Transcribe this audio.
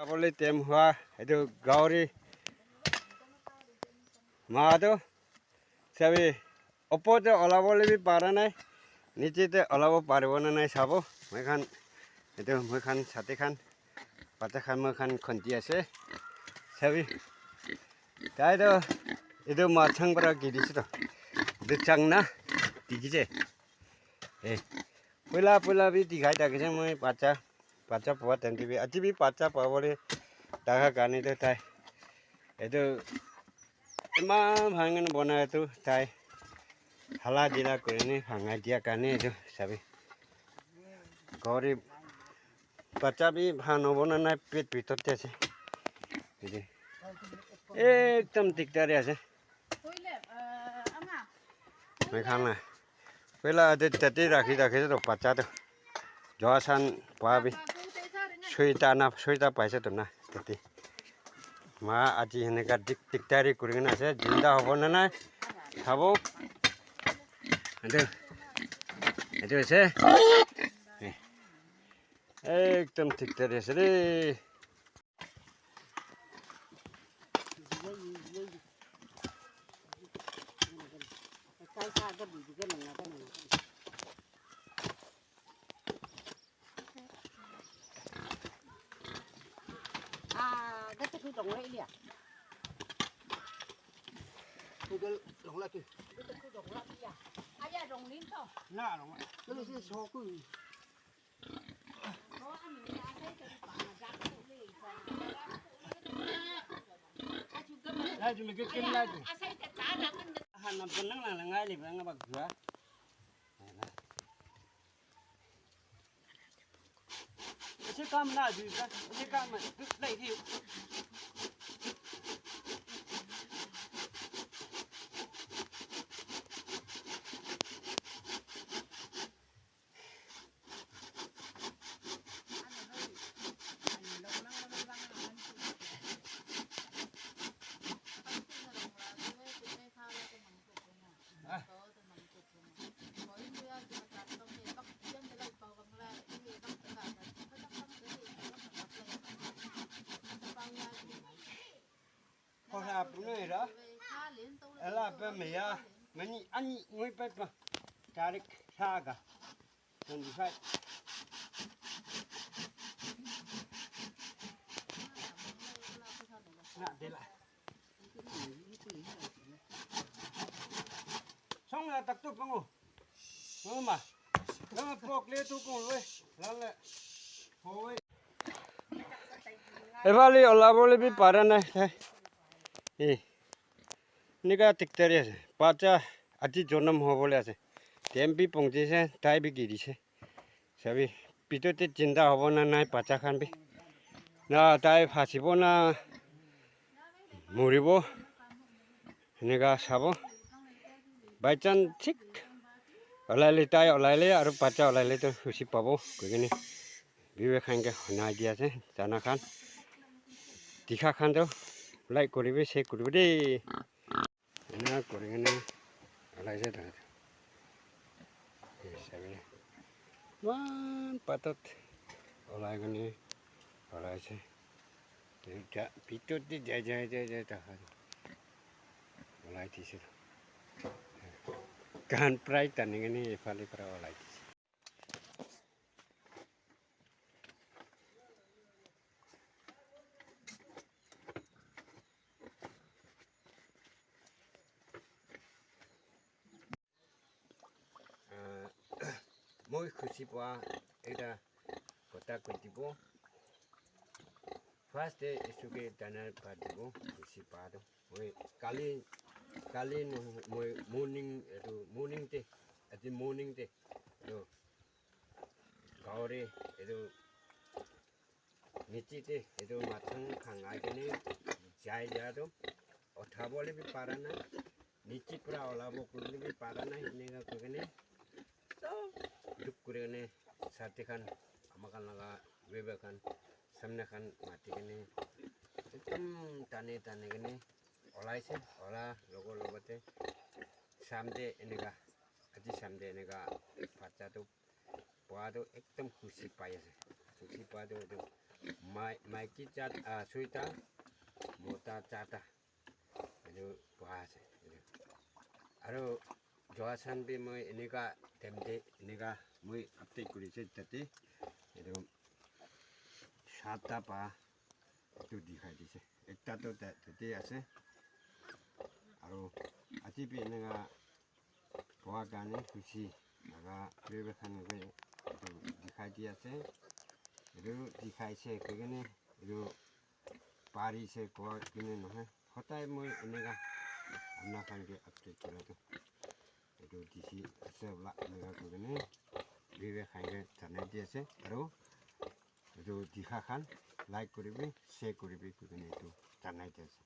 Boleh tem hua itu gauri madu sabi opo te olah boleh bi paranai niche te olah bo paribona nai sabo mekan itu mekan sate kan pata kan mekan khonti ase sabi tai to itu machang bara gidis to dechang na digije pula bi digai ta kese moi pacha puat tem bi aji bi pacha pa boleh daga gani to tai itu emma bhangan bona itu tai hala dila kurene hanga dia kane itu sabi gauri pacha bi bhano bona nai pet bitor te ase ini ekdam dikdar ase mekhana pela ade tati rakhi to pacha to joasan pabi soita paisa to na tati ma aji heneka diktari kurina ase jinda hobo na nai sabo itu ase ekdam diktari ase re đất cái đồng lấy liền cái đồng lại cái đồng lấy liền ai ra đồng lín to na đồng lại cái là số cứ có anh mình ra thấy cái quả là ra cái lên đây chúng mình cứ kinh lại à xây cái cá ra cái hàng năm phần năng là ngay thì phải bạc dừa cái cam nào gì cái cam mà lấy thì Hãy subscribe cho kênh Ghiền Mì Gõ để không bỏ lỡ những video Evali olah boleh bi paranai Nika tiktari ase pacha aji jonam ho bole ase tempi pongje se tai bi giri se sabi pitote jinda hobo na nai pacha khan bi na tai phasibo na muribo nika sabo by chance thik olaile tai olaile aru pacha olaile to husi pabo koigini bibe khan ke hona dia ase jana khan tikha khan to like koribe se koribe de na korengane alai se thang sabine wan patot olai gane olai se ja pitot di ja ta olai ti se kan prai taningane efali pra olai ti moi khushi pa eta kota kotibo first day isuke danar padibo khushi pa do moi kali moi morning te ati morning te do gaure edo nichi te edo machang khangai kene jai ja do otha bole bi parana nichi pura ola bo kulli bi parana hinega kogene duk kurene sate kan amakan laga bebe kan samne kan mati kene ekdam tane kene olai se ola logote samde enega aji samde enega pacha to pado ekdam khushi pai ase khushi pado মাইকী জাত ছয়টা মতা চাৰটা এইটো পোহা আছে আৰু যোৱা চানবি মই এনেকুৱা টেমতে এনেকুৱা মই আপডেট কৰিছোঁ তাতে এইটো 7টা পাহ এইটো দেখাই দিছে একটাতো তাতে আছে আৰু আজি এনেকুৱা পোৱা কাৰণে খুচি লগা ব্যৱসায় এইটো দেখাই দি আছে এইটো দেখাইছে সেইকাৰণে এইটো পাৰিছে কোৱা কিনে নহয় সদায় মই এনেকুৱা আপোনাৰ কাৰণে আপডেট কৰাটো এইটো দিছি আছে বোলা এনেকুৱা কাৰণে ব্যৱসায়কে জানাই দি আছে আৰু এইটো দিশাখান লাইক কৰিবি শ্বেয়াৰ কৰিবি কাৰণে এইটো জানাই দি আছে